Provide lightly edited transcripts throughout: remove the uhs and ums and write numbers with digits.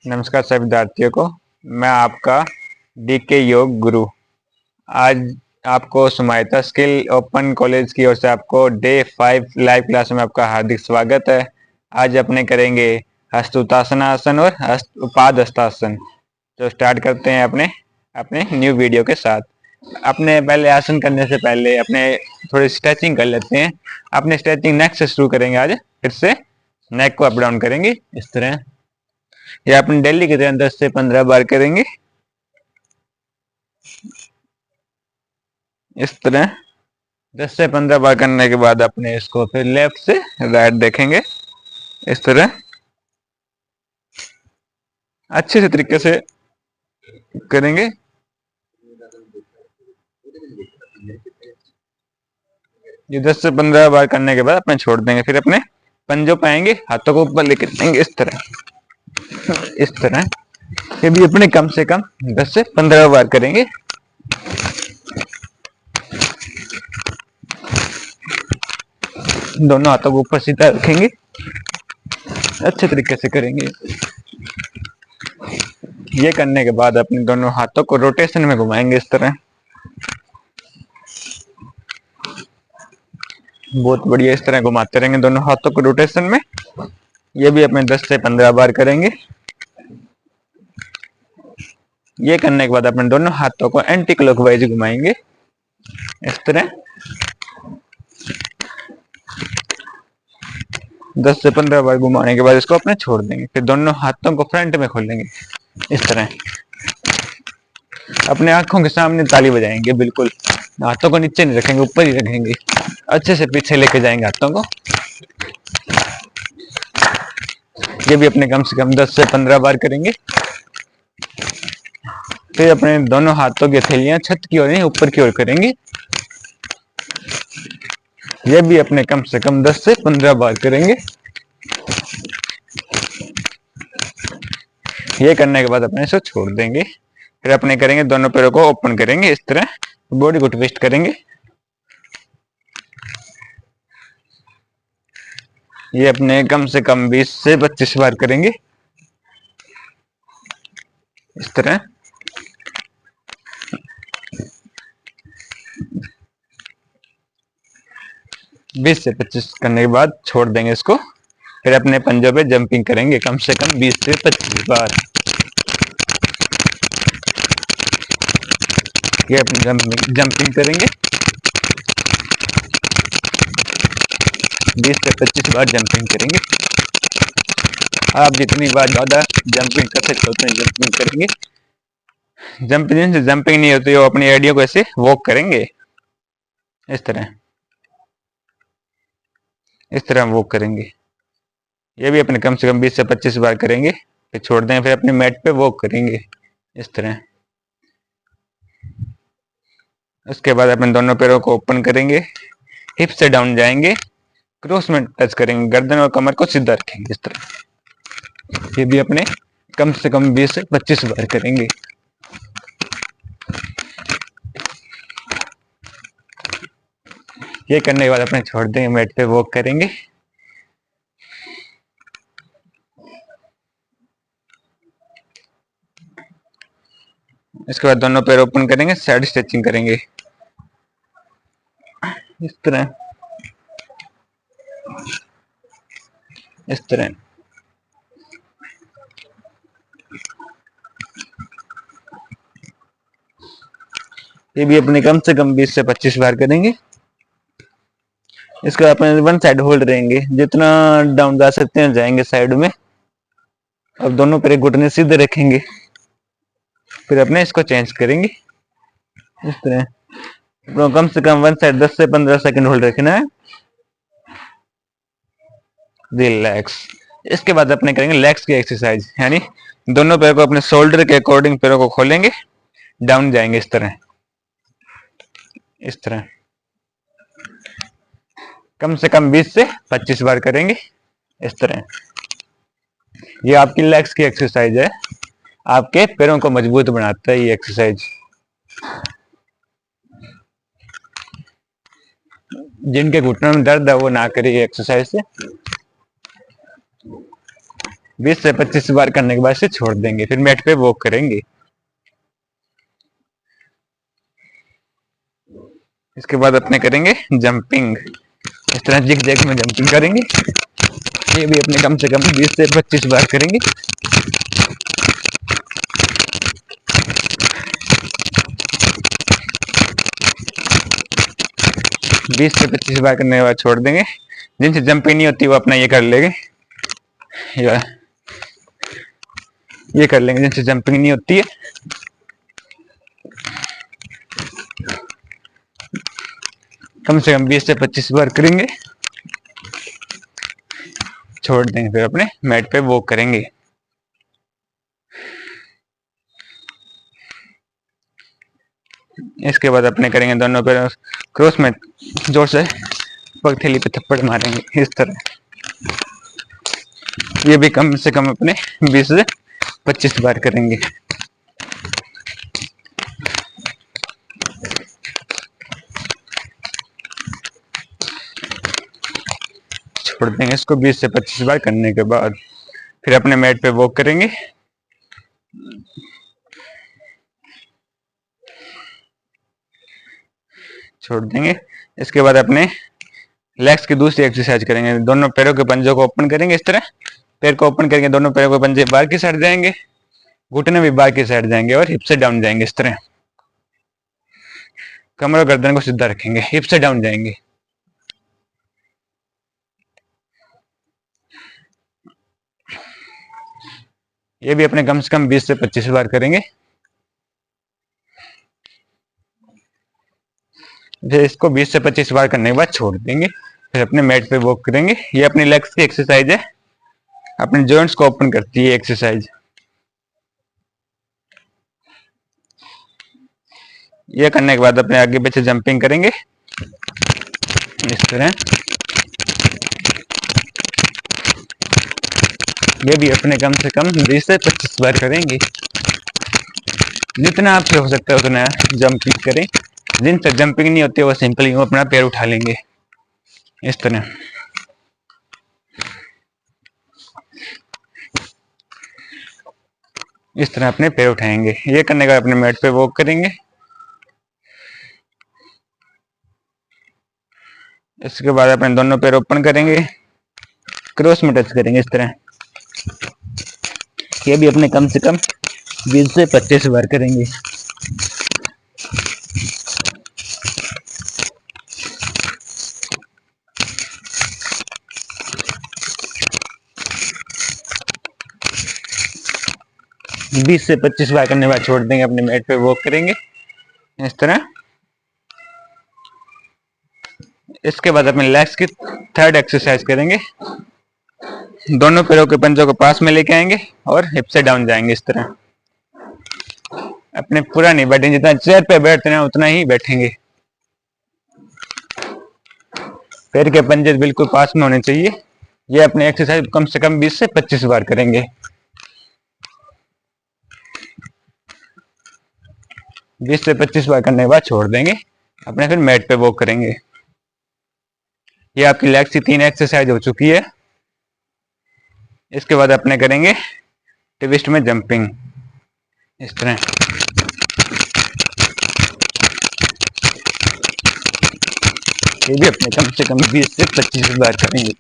नमस्कार सभी विद्यार्थियों को। मैं आपका डीके योग गुरु। आज आपको सुमायता स्किल ओपन कॉलेज की ओर से आपको डे 5 लाइव क्लास में आपका हार्दिक स्वागत है। आज अपने करेंगे हस्तोत्तानासन और पाद हस्तासन। तो स्टार्ट करते हैं अपने अपने न्यू वीडियो के साथ। अपने पहले आसन करने से पहले अपने थोड़ी स्ट्रेचिंग कर लेते हैं। अपने स्ट्रेचिंग नेक से शुरू करेंगे। आज फिर से नेक को अप डाउन करेंगे इस तरह। ये अपन डेली की तरह 10 से 15 बार करेंगे इस तरह। 10 से 15 बार करने के बाद अपने इसको फिर लेफ्ट से राइट देखेंगे इस तरह। अच्छे से तरीके से करेंगे। ये 10 से 15 बार करने के बाद अपने छोड़ देंगे। फिर अपने पंजों पे आएंगे, हाथों को ऊपर लेकर जाएंगे इस तरह इस तरह। ये भी अपने कम से कम 10 से 15 बार करेंगे। दोनों हाथों को ऊपर सीधा रखेंगे, अच्छे तरीके से करेंगे। ये करने के बाद अपने दोनों हाथों को रोटेशन में घुमाएंगे इस तरह। बहुत बढ़िया, इस तरह घुमाते रहेंगे दोनों हाथों को रोटेशन में। ये भी अपने 10 से 15 बार करेंगे। ये करने के बाद अपने दोनों हाथों को एंटी क्लॉकवाइज घुमाएंगे इस तरह। 10 से 15 बार घुमाने के बाद इसको अपने छोड़ देंगे। फिर दोनों हाथों को फ्रंट में खोलेंगे इस तरह। अपने आंखों के सामने ताली बजाएंगे, बिल्कुल हाथों को नीचे नहीं रखेंगे, ऊपर ही रखेंगे। अच्छे से पीछे लेके जाएंगे हाथों को। ये भी अपने कम से कम 10 से 15 बार करेंगे। फिर अपने दोनों हाथों की हथेलियां छत की ओर नहीं, ऊपर की ओर करेंगे। ये भी अपने कम से कम 10 से 15 बार करेंगे। ये करने के बाद अपने इसे छोड़ देंगे। फिर अपने करेंगे दोनों पैरों को ओपन करेंगे इस तरह। बॉडी को ट्विस्ट करेंगे। ये अपने कम से कम 20 से 25 बार करेंगे इस तरह। बीस से 25 करने के बाद छोड़ देंगे इसको। फिर अपने पंजों पे जंपिंग करेंगे कम से कम 20 से 25 बार। ये अपनी जंपिंग करेंगे 20 से 25 बार जंपिंग करेंगे। आप जितनी बार ज्यादा जंपिंग कर सकते हो उतनी जंपिंग करेंगे। जंपिंग से जंपिंग नहीं होती, वो अपनी आइडिया को ऐसे वॉक करेंगे इस तरह। इस तरह वॉक करेंगे। ये भी अपने कम से कम 20 से 25 बार करेंगे। फिर छोड़ देंगे। फिर अपने मैट पे वॉक करेंगे इस तरह। उसके बाद अपने दोनों पैरों को ओपन करेंगे, हिप से डाउन जाएंगे, क्रॉस में टच करेंगे, गर्दन और कमर को सीधा रखेंगे इस तरह। ये भी अपने कम से कम 20 से 25 बार करेंगे। ये करने के बाद अपने छोड़ देंगे, मैट पे वॉक करेंगे। इसके बाद दोनों पैर ओपन करेंगे, साइड स्ट्रेचिंग करेंगे इस तरह इस तरह। ये भी अपने कम से कम 20 से 25 बार करेंगे। इसके बाद अपने वन साइड होल्ड रहेंगे, जितना डाउन जा सकते हैं जाएंगे साइड में। अब दोनों पैर घुटने सीधे रखेंगे। फिर अपने इसको चेंज करेंगे इस तरह। तो कम से कम वन साइड 10 से 15 सेकंड होल्ड रखना है। रिलैक्स। इसके बाद अपने करेंगे लेग्स की एक्सरसाइज, यानी दोनों पैर को अपने शोल्डर के अकॉर्डिंग पैरों को खोलेंगे, डाउन जाएंगे इस तरह इस तरह। कम से कम 20 से 25 बार करेंगे इस तरह। ये आपकी लेग्स की एक्सरसाइज है, आपके पैरों को मजबूत बनाता है ये एक्सरसाइज। जिनके घुटनों में दर्द है वो ना करिए एक्सरसाइज से। 20 से 25 बार करने के बाद इसे छोड़ देंगे, फिर मैट पे वॉक करेंगे। इसके बाद अपने करेंगे जंपिंग। इस तरह जिग जैग में जंपिंग करेंगे। ये भी अपने कम से कम 20 से 25 बार करेंगे। बीस से 25 बार करने के बाद छोड़ देंगे। जिनसे जंपिंग नहीं होती वो अपना ये कर लेंगे, ये कर लेंगे जिनसे जंपिंग नहीं होती है। कम से कम 20 से 25 बार करेंगे, छोड़ देंगे, फिर अपने मैट पे वॉक करेंगे। इसके बाद अपने करेंगे दोनों पैरों क्रॉस में जोर से पगथेली पे थप्पड़ मारेंगे इस तरह। ये भी कम से कम अपने 20 से 25 बार करेंगे। छोड़ देंगे इसको 20 से 25 बार करने के बाद, फिर अपने मैट पे वॉक करेंगे। छोड़ देंगे। इसके बाद अपने लेग्स की दूसरी एक्सरसाइज करेंगे। दोनों पैरों के पंजों को ओपन करेंगे इस तरह। पैर को ओपन करेंगे, दोनों पैरों के पंजे बाहर की साइड जाएंगे, घुटने भी बाहर की साइड जाएंगे और हिप से डाउन जाएंगे इस तरह। कमर और गर्दन को सीधा रखेंगे, हिप से डाउन जाएंगे। ये भी अपने कम से कम 20 से 25 बार करेंगे। फिर इसको 20 से 25 बार करने के बाद छोड़ देंगे, फिर अपने मैट पे वॉक करेंगे। ये अपनी लेग्स की एक्सरसाइज है, अपने जॉइंट्स को ओपन करती है एक्सरसाइज। ये करने के बाद अपने आगे पीछे जंपिंग करेंगे इस तरह। ये भी अपने कम से कम 20 से 25 बार करेंगे। जितना आपसे हो सकता है उतना जंपिंग करें। जिनसे जंपिंग नहीं होती वो सिंपली अपना पैर उठा लेंगे इस तरह। इस तरह अपने पैर उठाएंगे। ये करने के बाद अपने मैट पे वॉक करेंगे। इसके बाद अपने दोनों पैर ओपन करेंगे, क्रॉस में टच करेंगे इस तरह। ये भी अपने कम से कम 20 से 25 बार करेंगे। बीस से 25 बार करने के बाद छोड़ देंगे, अपने मैट पे वॉक करेंगे इस तरह। इसके बाद अपने लेग्स की थर्ड एक्सरसाइज करेंगे। दोनों पैरों के पंजों को पास में लेके आएंगे और हिप से डाउन जाएंगे इस तरह। अपने पूरा नहीं बैठेंगे, जितना चेयर पे बैठते हैं उतना ही बैठेंगे। पैर के पंजे बिल्कुल पास में होने चाहिए। ये अपने एक्सरसाइज कम से कम 20 से 25 बार करेंगे। 20 से 25 बार करने के बाद छोड़ देंगे, अपने फिर मैट पे वॉक करेंगे। ये आपकी लेग्स की 3 एक्सरसाइज हो चुकी है। इसके बाद अपने करेंगे ट्विस्ट में जंपिंग इस तरह। ये भी अपने कम से कम 20 से 25 बार करेंगे।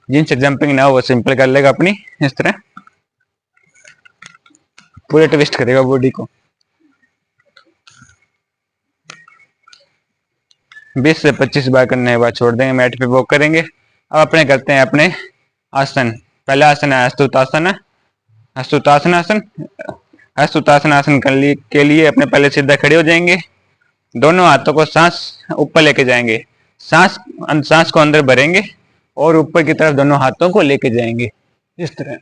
जिनसे जंपिंग ना हो वो सिंपल कर लेगा अपनी इस तरह, पूरे ट्विस्ट करेगा बॉडी को। 20 से 25 बार करने के बाद छोड़ देंगे, मैट पे वॉक करेंगे। अब अपने करते हैं अपने आसन। पहला आसन है हस्तुतासन। हस्तुतासन आसन। हस्तुतासन आसन के लिए अपने पहले सीधा खड़े हो जाएंगे। दोनों हाथों को सांस ऊपर लेके जाएंगे, सांस सांस को अंदर भरेंगे और ऊपर की तरफ दोनों हाथों को लेके जाएंगे इस तरह।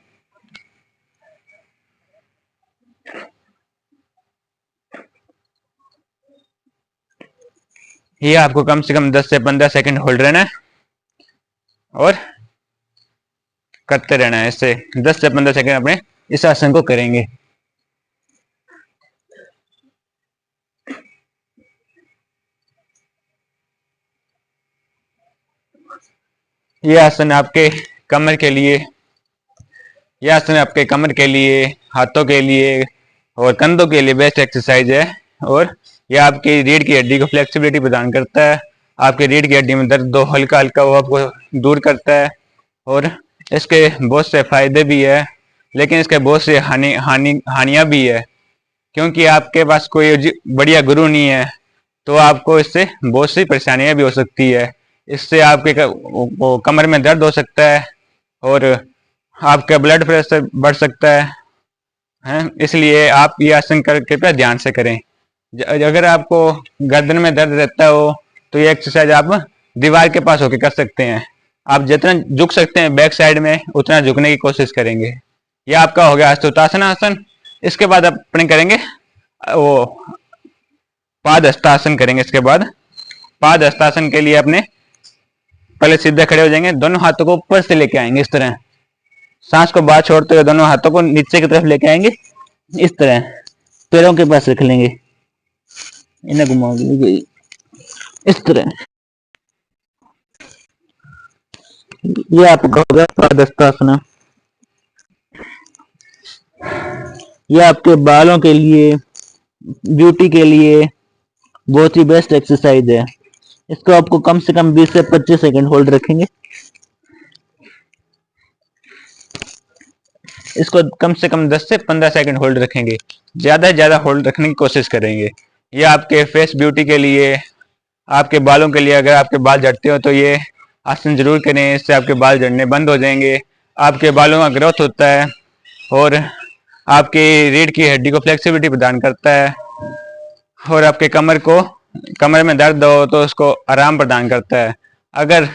ये आपको कम से कम 10 से 15 सेकंड होल्ड रहना है और करते रहना है। इससे 10 से 15 सेकंड अपने इस आसन को करेंगे। ये आसन आपके कमर के लिए, यह आसन आपके कमर के लिए, हाथों के लिए और कंधों के लिए बेस्ट एक्सरसाइज है। और यह आपकी रीढ़ की हड्डी को फ्लेक्सिबिलिटी प्रदान करता है। आपकी रीढ़ की हड्डी में दर्द हो हल्का हल्का वो आपको दूर करता है। और इसके बहुत से फायदे भी है, लेकिन इसके बहुत से हानियां भी है, क्योंकि आपके पास कोई बढ़िया गुरु नहीं है तो आपको इससे बहुत सी परेशानियां भी हो सकती है। इससे आपके कमर में दर्द हो सकता है और आपका ब्लड प्रेशर बढ़ सकता है। इसलिए आप ये आसन कृपया ध्यान से करें। अगर आपको गर्दन में दर्द रहता हो तो ये एक्सरसाइज आप दीवार के पास होकर कर सकते हैं। आप जितना झुक सकते हैं बैक साइड में उतना झुकने की कोशिश करेंगे। यह आपका हो गया हस्तोत्तासन आसन। इसके बाद अपने करेंगे वो पाद हस्तासन करेंगे। इसके बाद पाद हस्तासन के लिए अपने पहले सीधे खड़े हो जाएंगे, दोनों हाथों को ऊपर से लेके आएंगे इस तरह, सांस को बाहर छोड़ते हुए दोनों हाथों को नीचे की तरफ लेके आएंगे इस तरह, पैरों के पास रख लेंगे, इन्हें घुमाओगे इस तरह। ये आपका हो गया पादहस्तासन। ये आपके बालों के लिए, ब्यूटी के लिए बहुत ही बेस्ट एक्सरसाइज है। इसको आपको कम से कम 20 से 25 सेकंड होल्ड रखेंगे। इसको कम से कम 10 से 15 सेकंड होल्ड रखेंगे, ज्यादा से ज्यादा होल्ड रखने की कोशिश करेंगे। ये आपके फेस ब्यूटी के लिए, आपके बालों के लिए, अगर आपके बाल झड़ते हो तो ये आसन जरूर करें, इससे आपके बाल झड़ने बंद हो जाएंगे, आपके बालों का ग्रोथ होता है और आपकी रीढ़ की हड्डी को फ्लेक्सिबिलिटी प्रदान करता है और आपके कमर में दर्द हो तो उसको आराम प्रदान करता है। अगर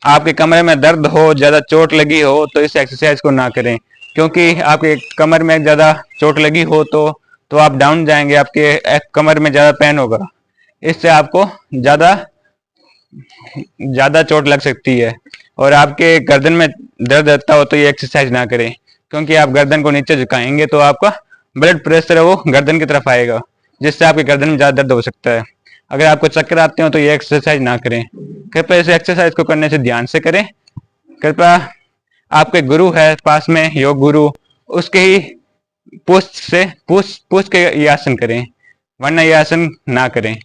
आपके कमरे में दर्द हो, ज्यादा चोट लगी हो तो इस एक्सरसाइज को ना करें, क्योंकि आपके कमर में ज्यादा चोट लगी हो तो आप डाउन जाएंगे, आपके कमर में ज्यादा पेन होगा, इससे आपको ज्यादा चोट लग सकती है। और आपके गर्दन में दर्द रहता हो तो ये एक्सरसाइज ना करें, क्योंकि आप गर्दन को नीचे झुकाएंगे तो आपका ब्लड प्रेशर है वो गर्दन की तरफ आएगा, जिससे आपके गर्दन में ज्यादा दर्द हो सकता है। अगर आपको चक्कर आते हो तो ये एक्सरसाइज ना करें। कृपया इस एक्सरसाइज को करने से ध्यान से करें। कृपया आपके गुरु है पास में, योग गुरु, उसके ही पूछ के ये आसन करें, वरना ये आसन ना करें।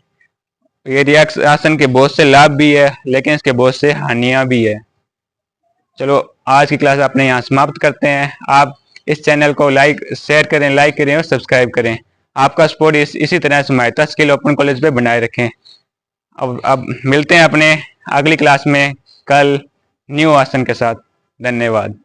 ये आसन के बहुत से लाभ भी है, लेकिन इसके बहुत से हानियां भी है। चलो आज की क्लास अपने यहाँ समाप्त करते हैं। आप इस चैनल को शेयर करें, लाइक करें और सब्सक्राइब करें। आपका सपोर्ट इसी तरह समाहिता स्किल ओपन कॉलेज पे बनाए रखें। अब मिलते हैं अपने अगली क्लास में कल न्यू आसन के साथ। धन्यवाद।